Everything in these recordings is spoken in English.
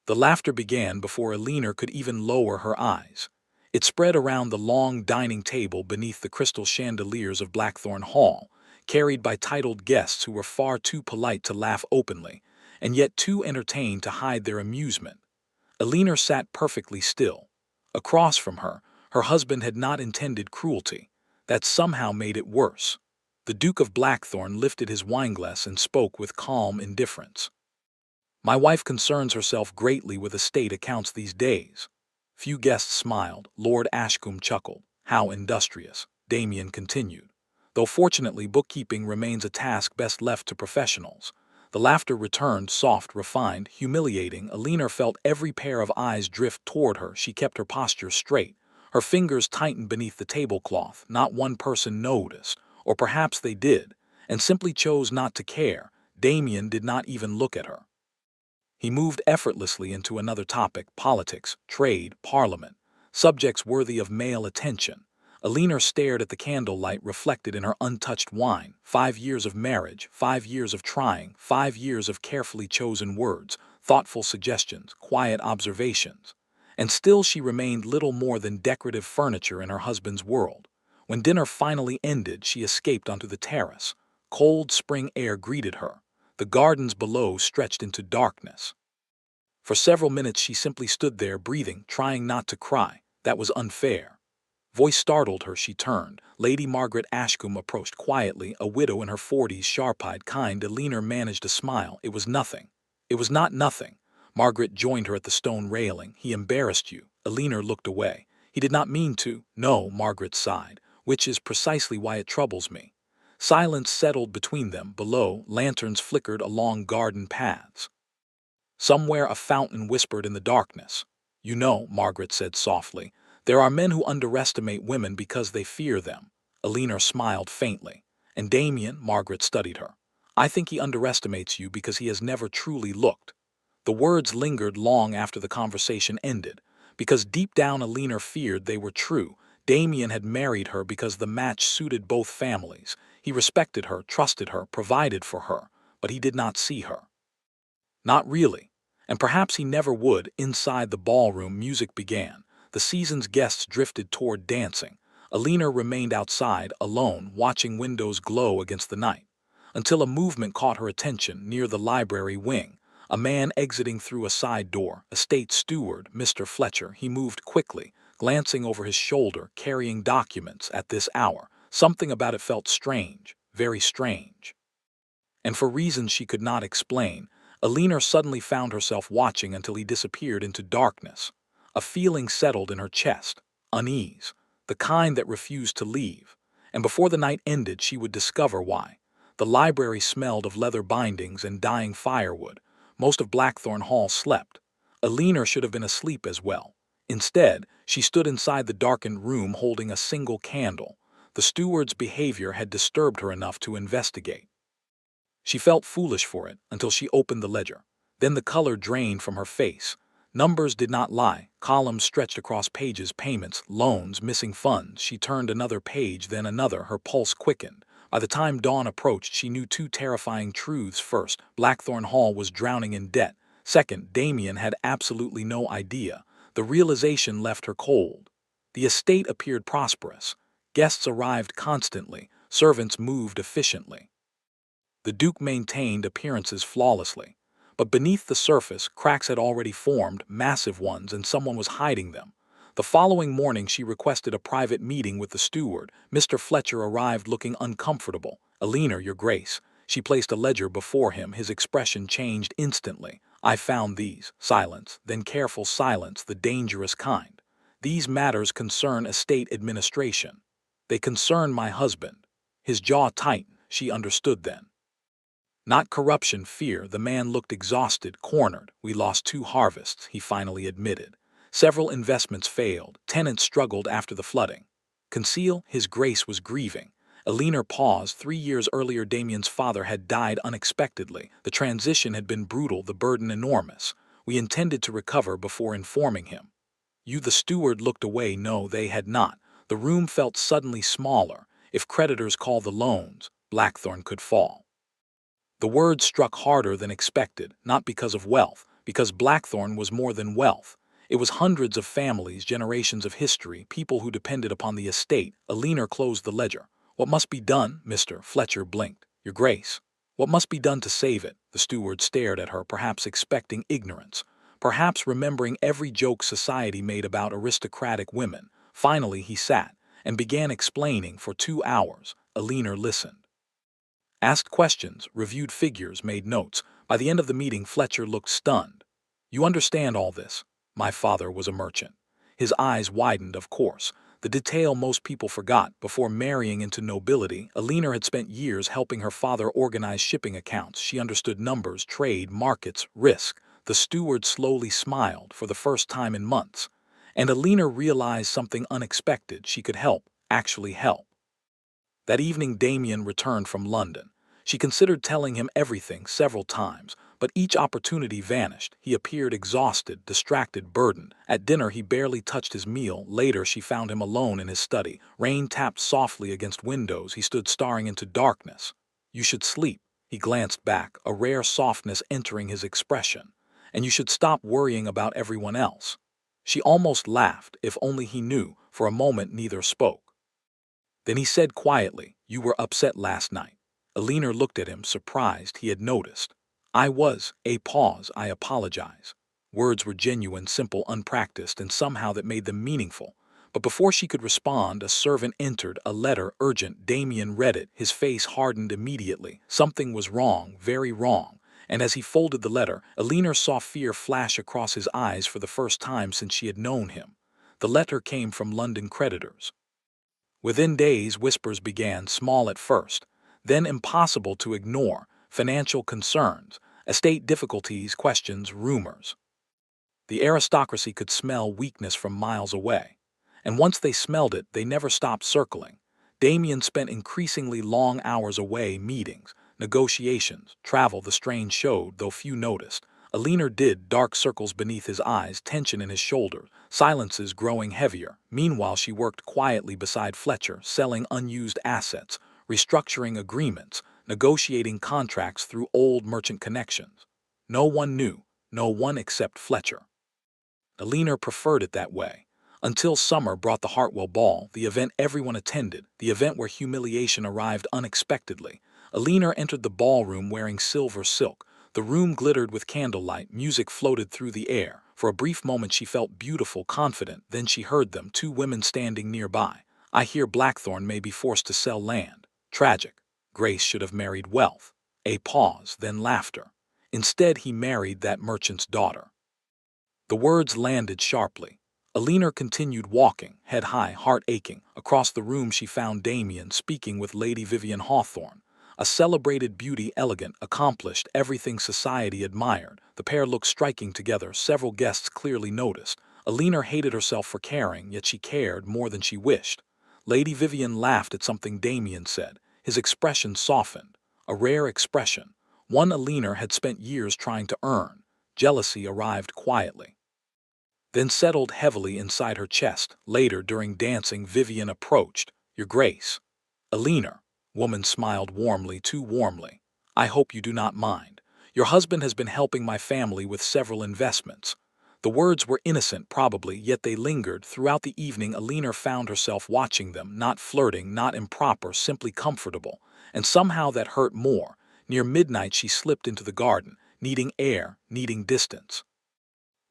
The laughter began before Alina could even lower her eyes. It spread around the long dining table beneath the crystal chandeliers of Blackthorn Hall, carried by titled guests who were far too polite to laugh openly, and yet too entertained to hide their amusement. Alina sat perfectly still. Across from her, her husband had not intended cruelty. That somehow made it worse. The Duke of Blackthorn lifted his wineglass and spoke with calm indifference. My wife concerns herself greatly with estate accounts these days. Few guests smiled. Lord Ashcombe chuckled. How industrious, Damien continued. Though fortunately bookkeeping remains a task best left to professionals. The laughter returned, soft, refined, humiliating. Alina felt every pair of eyes drift toward her. She kept her posture straight. Her fingers tightened beneath the tablecloth. Not one person noticed, or perhaps they did, and simply chose not to care. Damien did not even look at her. He moved effortlessly into another topic: politics, trade, parliament, subjects worthy of male attention. Alina stared at the candlelight reflected in her untouched wine. 5 years of marriage, 5 years of trying, 5 years of carefully chosen words, thoughtful suggestions, quiet observations. And still she remained little more than decorative furniture in her husband's world. When dinner finally ended, she escaped onto the terrace. Cold spring air greeted her. The gardens below stretched into darkness. For several minutes she simply stood there, breathing, trying not to cry. That was unfair. Voice startled her. She turned. Lady Margaret Ashcombe approached quietly, a widow in her 40s, sharp-eyed, kind. Alina managed a smile. It was nothing. It was not nothing. Margaret joined her at the stone railing. He embarrassed you. Alina looked away. He did not mean to. No, Margaret sighed, which is precisely why it troubles me. Silence settled between them. Below, lanterns flickered along garden paths. Somewhere a fountain whispered in the darkness. You know, Margaret said softly, there are men who underestimate women because they fear them. Alina smiled faintly. And Damien, Margaret studied her. I think he underestimates you because he has never truly looked. The words lingered long after the conversation ended, because deep down Alina feared they were true. Damien had married her because the match suited both families. He respected her, trusted her, provided for her, but he did not see her. Not really. And perhaps he never would. Inside the ballroom, music began. The season's guests drifted toward dancing. Alina remained outside, alone, watching windows glow against the night, until a movement caught her attention near the library wing. A man exiting through a side door, a state steward, Mr. Fletcher. He moved quickly, glancing over his shoulder, carrying documents. At this hour, something about it felt strange, very strange. And for reasons she could not explain, Alina suddenly found herself watching until he disappeared into darkness. A feeling settled in her chest, unease, the kind that refused to leave. And before the night ended, she would discover why. The library smelled of leather bindings and dying firewood. Most of Blackthorn Hall slept. Alina should have been asleep as well. Instead, she stood inside the darkened room holding a single candle. The steward's behavior had disturbed her enough to investigate. She felt foolish for it until she opened the ledger. Then the color drained from her face. Numbers did not lie. Columns stretched across pages, payments, loans, missing funds. She turned another page, then another. Her pulse quickened. By the time dawn approached, she knew two terrifying truths. First, Blackthorn Hall was drowning in debt. Second, Damien had absolutely no idea. The realization left her cold. The estate appeared prosperous. Guests arrived constantly. Servants moved efficiently. The Duke maintained appearances flawlessly. But beneath the surface, cracks had already formed, massive ones, and someone was hiding them. The following morning she requested a private meeting with the steward. Mr. Fletcher arrived looking uncomfortable. Alina, your grace. She placed a ledger before him. His expression changed instantly. I found these. Silence, then careful silence, the dangerous kind. These matters concern estate administration. They concern my husband. His jaw tightened. She understood then. Not corruption, fear. The man looked exhausted, cornered. We lost 2 harvests, he finally admitted. Several investments failed. Tenants struggled after the flooding. Conceal, his grace was grieving. Alina paused. 3 years earlier, Damien's father had died unexpectedly. The transition had been brutal, the burden enormous. We intended to recover before informing him. You, the steward, looked away. No, they had not. The room felt suddenly smaller. If creditors call the loans, Blackthorn could fall. The words struck harder than expected, not because of wealth, because Blackthorn was more than wealth. It was hundreds of families, generations of history, people who depended upon the estate. Alina closed the ledger. "What must be done?" Mr. Fletcher blinked. "Your Grace." "What must be done to save it?" The steward stared at her, perhaps expecting ignorance, perhaps remembering every joke society made about aristocratic women. Finally he sat and began explaining for 2 hours. Alina listened, asked questions, reviewed figures, made notes. By the end of the meeting, Fletcher looked stunned. "You understand all this?" "My father was a merchant." His eyes widened, of course. The detail most people forgot: before marrying into nobility, Alina had spent years helping her father organize shipping accounts. She understood numbers, trade, markets, risk. The steward slowly smiled for the first time in months. And Alina realized something unexpected. She could help, actually help. That evening Damien returned from London. She considered telling him everything several times, but each opportunity vanished. He appeared exhausted, distracted, burdened. At dinner he barely touched his meal. Later she found him alone in his study. Rain tapped softly against windows. He stood staring into darkness. "You should sleep." He glanced back, a rare softness entering his expression. "And you should stop worrying about everyone else." She almost laughed. If only he knew. For a moment neither spoke. Then he said quietly, "You were upset last night." Alina looked at him, surprised. He had noticed. "I was." A pause. "I apologize." Words were genuine, simple, unpracticed, and somehow that made them meaningful. But before she could respond, a servant entered, a letter, urgent. Damien read it. His face hardened immediately. Something was wrong, very wrong. And as he folded the letter, Alina saw fear flash across his eyes for the first time since she had known him. The letter came from London creditors. Within days, whispers began, small at first, then impossible to ignore: financial concerns, estate difficulties, questions, rumors. The aristocracy could smell weakness from miles away. And once they smelled it, they never stopped circling. Damien spent increasingly long hours away: meetings, negotiations, travel. The strain showed, though few noticed. Alina did, dark circles beneath his eyes, tension in his shoulders, silences growing heavier. Meanwhile she worked quietly beside Fletcher, selling unused assets, restructuring agreements, negotiating contracts through old merchant connections. No one knew, no one except Fletcher. Alina preferred it that way. Until summer brought the Hartwell Ball, the event everyone attended, the event where humiliation arrived unexpectedly. Alina entered the ballroom wearing silver silk. The room glittered with candlelight, music floated through the air. For a brief moment she felt beautiful, confident. Then she heard them, two women standing nearby. "I hear Blackthorn may be forced to sell land." Tragic. Grace should have married wealth. A pause, then laughter. Instead he married that merchant's daughter. The words landed sharply. Alina continued walking, head high, heart aching. Across the room she found Damien speaking with Lady Vivian Hawthorne. A celebrated beauty, elegant, accomplished, everything society admired. The pair looked striking together. Several guests clearly noticed. Alina hated herself for caring, yet she cared more than she wished. Lady Vivian laughed at something Damien said. His expression softened. A rare expression. One Alina had spent years trying to earn. Jealousy arrived quietly, then settled heavily inside her chest. Later, during dancing, Vivian approached. "Your Grace." "Alina." Woman smiled warmly, too warmly. "I hope you do not mind. Your husband has been helping my family with several investments." The words were innocent, probably, yet they lingered. Throughout the evening, Alina found herself watching them, not flirting, not improper, simply comfortable. And somehow that hurt more. Near midnight she slipped into the garden, needing air, needing distance.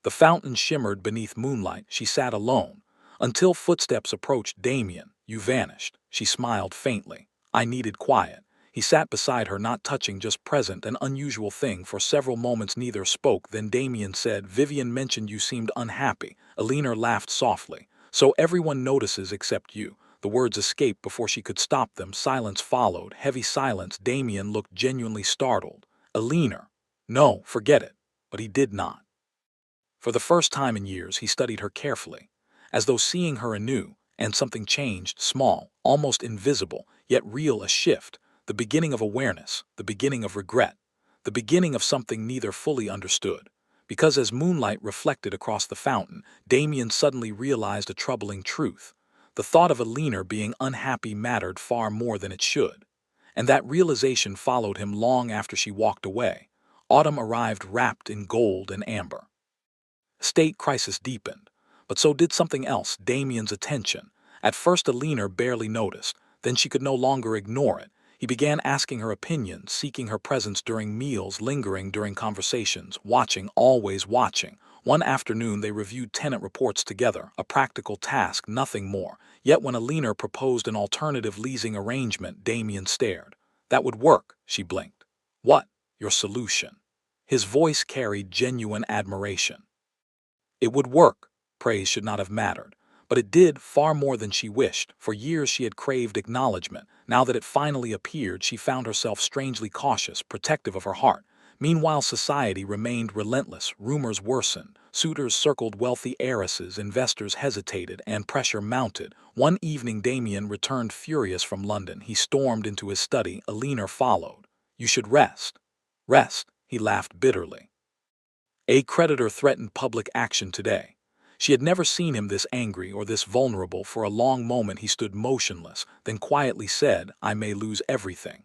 The fountain shimmered beneath moonlight. She sat alone, until footsteps approached. "Damien, you vanished." She smiled faintly. "I needed quiet." He sat beside her, not touching, just present, an unusual thing. For several moments neither spoke. Then Damien said, "Vivian mentioned you seemed unhappy." Alina laughed softly. "So everyone notices except you." The words escaped before she could stop them. Silence followed, heavy silence. Damien looked genuinely startled. "Alina." "No, forget it." But he did not. For the first time in years he studied her carefully, as though seeing her anew, and something changed, small, almost invisible, yet real: a shift, the beginning of awareness, the beginning of regret, the beginning of something neither fully understood. Because as moonlight reflected across the fountain, Damien suddenly realized a troubling truth. The thought of Alina being unhappy mattered far more than it should. And that realization followed him long after she walked away. Autumn arrived wrapped in gold and amber. State crisis deepened, but so did something else, Damien's attention. At first Alina barely noticed, then she could no longer ignore it. He began asking her opinions, seeking her presence during meals, lingering during conversations, watching, always watching. One afternoon they reviewed tenant reports together, a practical task, nothing more. Yet when Alina proposed an alternative leasing arrangement, Damien stared. That would work, she blinked. What? Your solution? His voice carried genuine admiration. It would work. Praise should not have mattered. But it did far more than she wished. For years she had craved acknowledgement. Now that it finally appeared, she found herself strangely cautious, protective of her heart. Meanwhile, society remained relentless. Rumors worsened. Suitors circled wealthy heiresses, investors hesitated, and pressure mounted. One evening Damien returned furious from London. He stormed into his study. Alina followed. You should rest. Rest, he laughed bitterly. A creditor threatened public action today. She had never seen him this angry or this vulnerable. For a long moment he stood motionless, then quietly said, I may lose everything.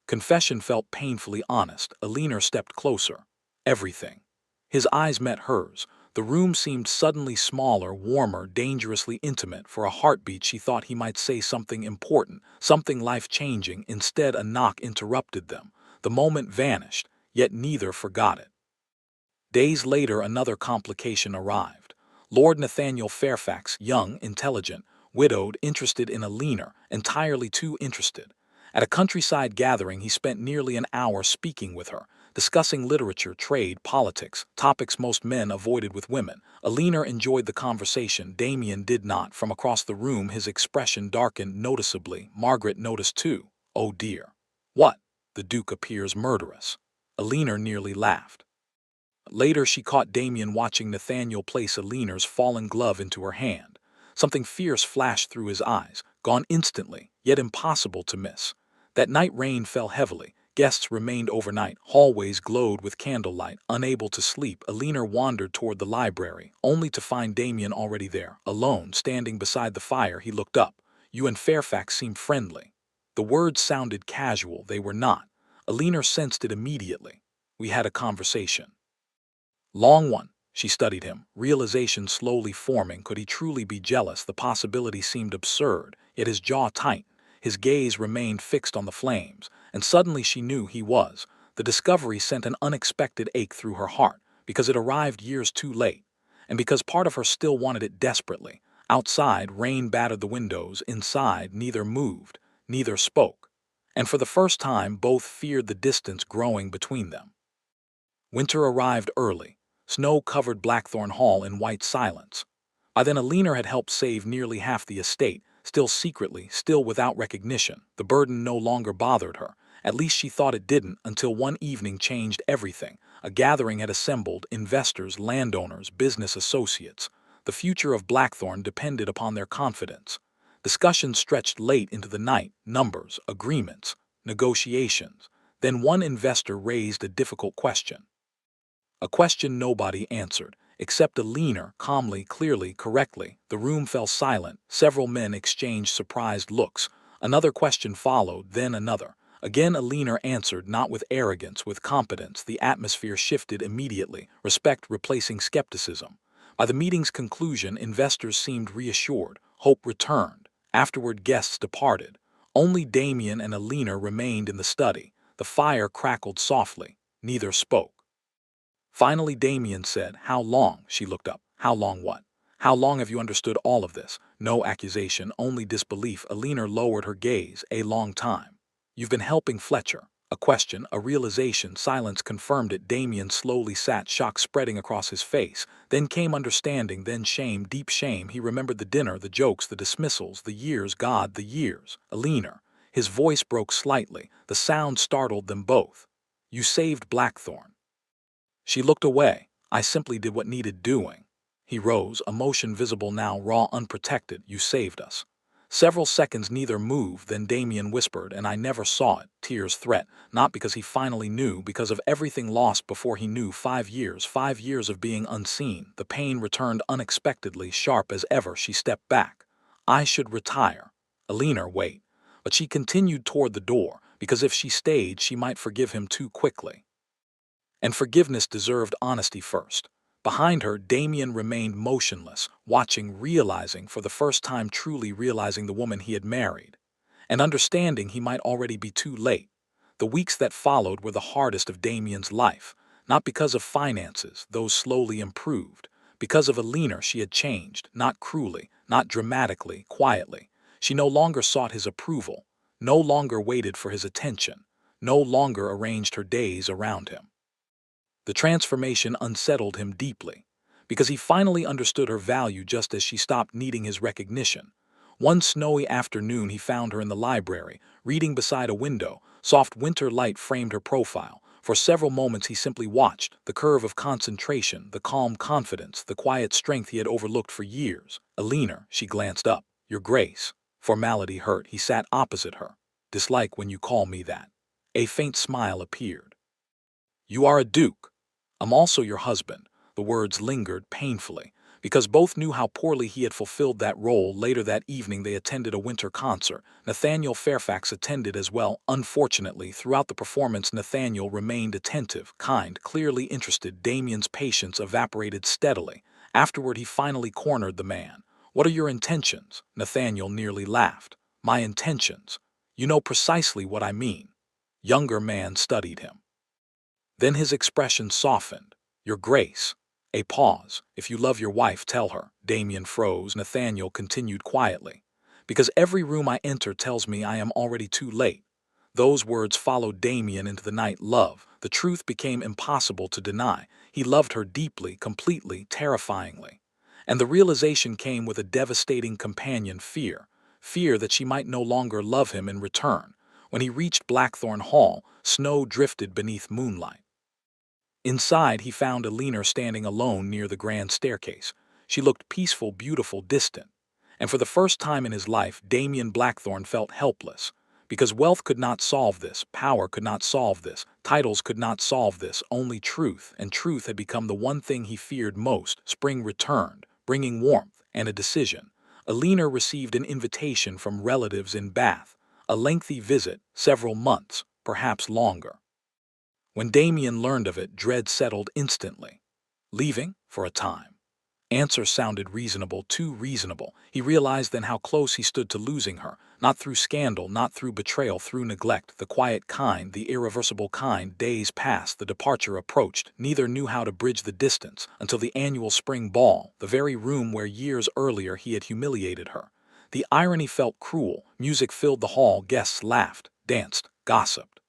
Confession felt painfully honest. Alina stepped closer. Everything. His eyes met hers. The room seemed suddenly smaller, warmer, dangerously intimate. For a heartbeat she thought he might say something important, something life-changing. Instead a knock interrupted them. The moment vanished, yet neither forgot it. Days later another complication arrived. Lord Nathaniel Fairfax, young, intelligent, widowed, interested in Alina, entirely too interested. At a countryside gathering he spent nearly an hour speaking with her, discussing literature, trade, politics, topics most men avoided with women. Alina enjoyed the conversation, Damien did not. From across the room his expression darkened noticeably. Margaret noticed too. Oh dear. What? The Duke appears murderous. Alina nearly laughed. Later she caught Damien watching Nathaniel place Alina's fallen glove into her hand. Something fierce flashed through his eyes, gone instantly, yet impossible to miss. That night rain fell heavily. Guests remained overnight. Hallways glowed with candlelight. Unable to sleep, Alina wandered toward the library, only to find Damien already there, alone, standing beside the fire. He looked up. You and Fairfax seem friendly. The words sounded casual. They were not. Alina sensed it immediately. We had a conversation. Long one. She studied him, realization slowly forming. Could he truly be jealous? The possibility seemed absurd, yet his jaw tightened. His gaze remained fixed on the flames, and suddenly she knew he was. The discovery sent an unexpected ache through her heart, because it arrived years too late, and because part of her still wanted it desperately. Outside, rain battered the windows. Inside, neither moved, neither spoke. And for the first time, both feared the distance growing between them. Winter arrived early. Snow covered Blackthorn Hall in white silence. By then Alina had helped save nearly half the estate, still secretly, still without recognition. The burden no longer bothered her. At least she thought it didn't, until one evening changed everything. A gathering had assembled, investors, landowners, business associates. The future of Blackthorn depended upon their confidence. Discussions stretched late into the night, numbers, agreements, negotiations. Then one investor raised a difficult question. A question nobody answered, except Alina, calmly, clearly, correctly. The room fell silent. Several men exchanged surprised looks. Another question followed, then another. Again Alina answered, not with arrogance, with competence. The atmosphere shifted immediately, respect replacing skepticism. By the meeting's conclusion, investors seemed reassured. Hope returned. Afterward, guests departed. Only Damien and Alina remained in the study. The fire crackled softly. Neither spoke. Finally Damien said, How long? She looked up. How long what? How long have you understood all of this? No accusation, only disbelief. Alina lowered her gaze. A long time. You've been helping Fletcher. A question, a realization. Silence confirmed it. Damien slowly sat, shock spreading across his face. Then came understanding, then shame, deep shame. He remembered the dinner, the jokes, the dismissals, the years. God, the years. Alina. His voice broke slightly. The sound startled them both. You saved Blackthorn. She looked away. I simply did what needed doing. He rose, emotion visible now, raw, unprotected. You saved us. Several seconds neither moved, then Damien whispered, and I never saw it. Tears threat, not because he finally knew, because of everything lost before he knew. 5 years of being unseen. The pain returned unexpectedly, sharp as ever. She stepped back. I should retire. Alina, wait. But she continued toward the door, because if she stayed, she might forgive him too quickly. And forgiveness deserved honesty first. Behind her, Damien remained motionless, watching, realizing, for the first time truly realizing the woman he had married, and understanding he might already be too late. The weeks that followed were the hardest of Damien's life, not because of finances, those slowly improved, because of Alina. She had changed, not cruelly, not dramatically, quietly. She no longer sought his approval, no longer waited for his attention, no longer arranged her days around him. The transformation unsettled him deeply, because he finally understood her value just as she stopped needing his recognition. One snowy afternoon he found her in the library, reading beside a window. Soft winter light framed her profile. For several moments he simply watched, the curve of concentration, the calm confidence, the quiet strength he had overlooked for years. "Alina," she glanced up. "Your Grace." Formality hurt. He sat opposite her. "Dislike when you call me that." A faint smile appeared. "You are a duke." "I'm also your husband." The words lingered painfully, because both knew how poorly he had fulfilled that role. Later that evening they attended a winter concert. Nathaniel Fairfax attended as well. Unfortunately, throughout the performance Nathaniel remained attentive, kind, clearly interested. Damien's patience evaporated steadily. Afterward he finally cornered the man. "What are your intentions?" Nathaniel nearly laughed. "My intentions? You know precisely what I mean." Younger man studied him. Then his expression softened. "Your Grace." A pause. "If you love your wife, tell her." Damien froze. Nathaniel continued quietly. "Because every room I enter tells me I am already too late." Those words followed Damien into the night. Love. The truth became impossible to deny. He loved her deeply, completely, terrifyingly. And the realization came with a devastating companion: fear. Fear that she might no longer love him in return. When he reached Blackthorn Hall, snow drifted beneath moonlight. Inside, he found Alina standing alone near the grand staircase. She looked peaceful, beautiful, distant. And for the first time in his life, Damien Blackthorn felt helpless. Because wealth could not solve this, power could not solve this, titles could not solve this, only truth, and truth had become the one thing he feared most. Spring returned, bringing warmth and a decision. Alina received an invitation from relatives in Bath, a lengthy visit, several months, perhaps longer. When Damien learned of it, dread settled instantly. Leaving? For a time. Answer sounded reasonable, too reasonable. He realized then how close he stood to losing her, not through scandal, not through betrayal, through neglect, the quiet kind, the irreversible kind. Days passed, the departure approached. Neither knew how to bridge the distance until the annual spring ball, the very room where years earlier he had humiliated her. The irony felt cruel. Music filled the hall, guests laughed, danced, gossiped.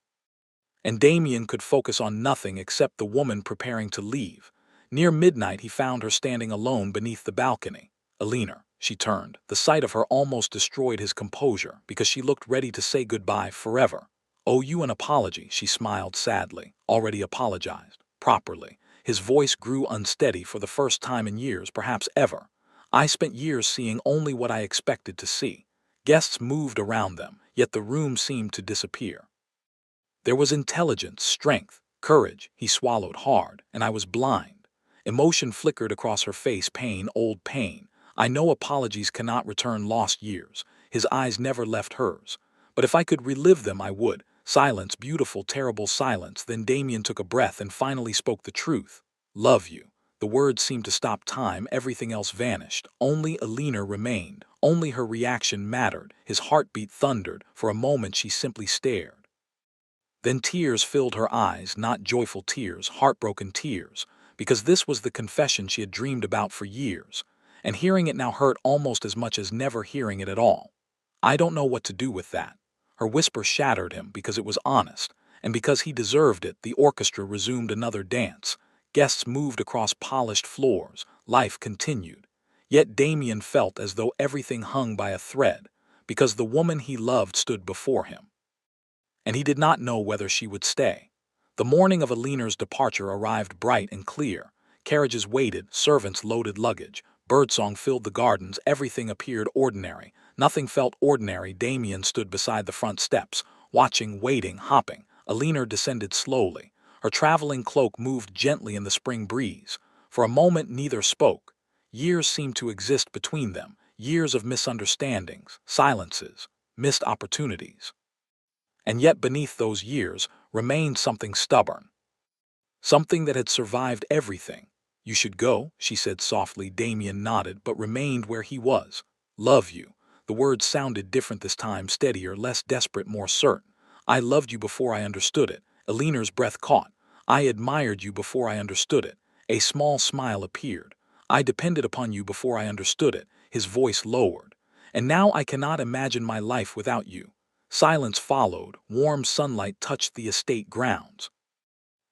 And Damien could focus on nothing except the woman preparing to leave. Near midnight he found her standing alone beneath the balcony. "Alina," she turned. The sight of her almost destroyed his composure, because she looked ready to say goodbye forever. "Owe you an apology," she smiled sadly. "Already apologized. Properly." His voice grew unsteady for the first time in years, perhaps ever. "I spent years seeing only what I expected to see." Guests moved around them, yet the room seemed to disappear. "There was intelligence, strength, courage." He swallowed hard, "and I was blind." Emotion flickered across her face, pain, old pain. "I know apologies cannot return lost years." His eyes never left hers. "But if I could relive them, I would." Silence, beautiful, terrible silence. Then Damien took a breath and finally spoke the truth. "Love you." The words seemed to stop time. Everything else vanished. Only Alina remained. Only her reaction mattered. His heartbeat thundered. For a moment she simply stared. Then tears filled her eyes, not joyful tears, heartbroken tears, because this was the confession she had dreamed about for years, and hearing it now hurt almost as much as never hearing it at all. "I don't know what to do with that." Her whisper shattered him because it was honest, and because he deserved it. The orchestra resumed another dance. Guests moved across polished floors. Life continued. Yet Damien felt as though everything hung by a thread, because the woman he loved stood before him. And he did not know whether she would stay. The morning of Alina's departure arrived bright and clear. Carriages waited, servants loaded luggage, birdsong filled the gardens. Everything appeared ordinary. Nothing felt ordinary. Damien stood beside the front steps, watching, waiting, hopping. Alina descended slowly. Her traveling cloak moved gently in the spring breeze. For a moment neither spoke. Years seemed to exist between them, years of misunderstandings, silences, missed opportunities. And yet beneath those years remained something stubborn. something that had survived everything. You should go, she said softly. Damien nodded, but remained where he was. Love you. The words sounded different this time, steadier, less desperate, more certain. I loved you before I understood it. Eleanor's breath caught. I admired you before I understood it. A small smile appeared. I depended upon you before I understood it. His voice lowered. And now I cannot imagine my life without you. Silence followed. Warm sunlight touched the estate grounds.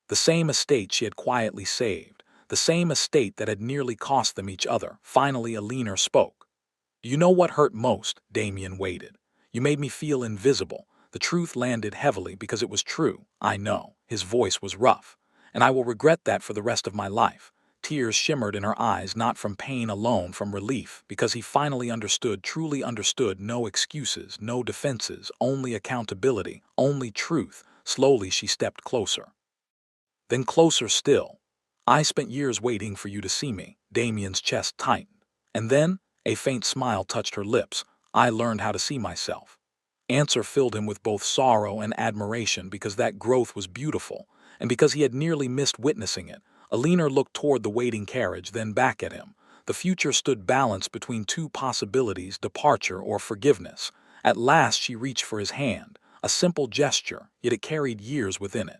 The same estate she had quietly saved. The same estate that had nearly cost them each other. Finally, Eleanor spoke. Do you know what hurt most? Damien waited. You made me feel invisible. The truth landed heavily because it was true. I know. His voice was rough. And I will regret that for the rest of my life. Tears shimmered in her eyes, not from pain alone, from relief, because he finally understood, truly understood. No excuses, no defenses, only accountability, only truth. Slowly she stepped closer. Then closer still. I spent years waiting for you to see me. Damien's chest tightened. And then, a faint smile touched her lips. I learned how to see myself. Answer filled him with both sorrow and admiration because that growth was beautiful, and because he had nearly missed witnessing it. Eleanor looked toward the waiting carriage, then back at him. The future stood balanced between two possibilities, departure or forgiveness. At last she reached for his hand, a simple gesture, yet it carried years within it.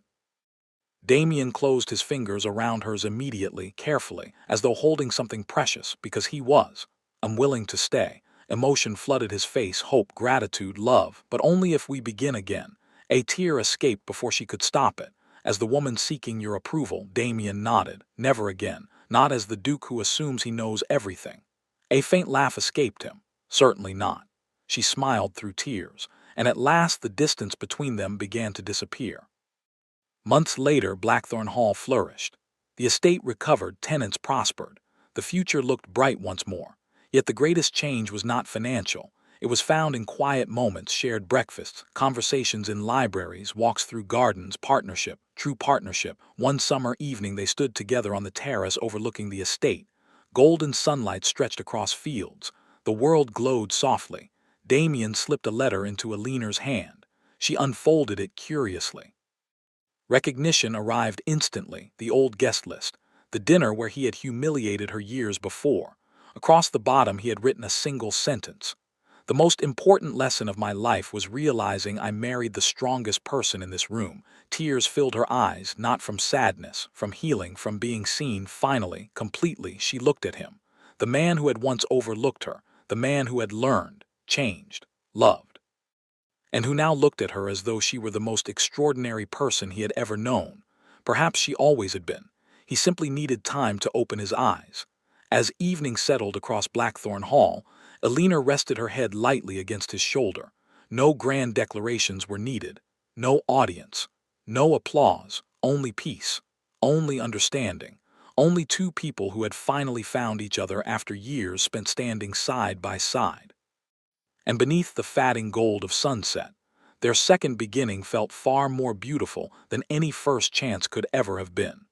Damien closed his fingers around hers immediately, carefully, as though holding something precious, because he was unwilling to stay. Emotion flooded his face, hope, gratitude, love, but only if we begin again. A tear escaped before she could stop it. As the woman seeking your approval, Damien nodded. Never again, not as the Duke who assumes he knows everything. A faint laugh escaped him. Certainly not. She smiled through tears, and at last the distance between them began to disappear. Months later, Blackthorn Hall flourished. The estate recovered, tenants prospered. The future looked bright once more. Yet the greatest change was not financial. It was found in quiet moments, shared breakfasts, conversations in libraries, walks through gardens, partnership, true partnership. One summer evening they stood together on the terrace overlooking the estate. Golden sunlight stretched across fields. The world glowed softly. Damien slipped a letter into Eleanor's hand. She unfolded it curiously. Recognition arrived instantly, the old guest list, the dinner where he had humiliated her years before. Across the bottom he had written a single sentence. The most important lesson of my life was realizing I married the strongest person in this room. Tears filled her eyes, not from sadness, from healing, from being seen. Finally, completely, she looked at him. The man who had once overlooked her, the man who had learned, changed, loved, and who now looked at her as though she were the most extraordinary person he had ever known. Perhaps she always had been. He simply needed time to open his eyes. As evening settled across Blackthorn Hall, Eleanor rested her head lightly against his shoulder. No grand declarations were needed. No audience. No applause. Only peace. Only understanding. Only two people who had finally found each other after years spent standing side by side. And beneath the fatting gold of sunset, their second beginning felt far more beautiful than any first chance could ever have been.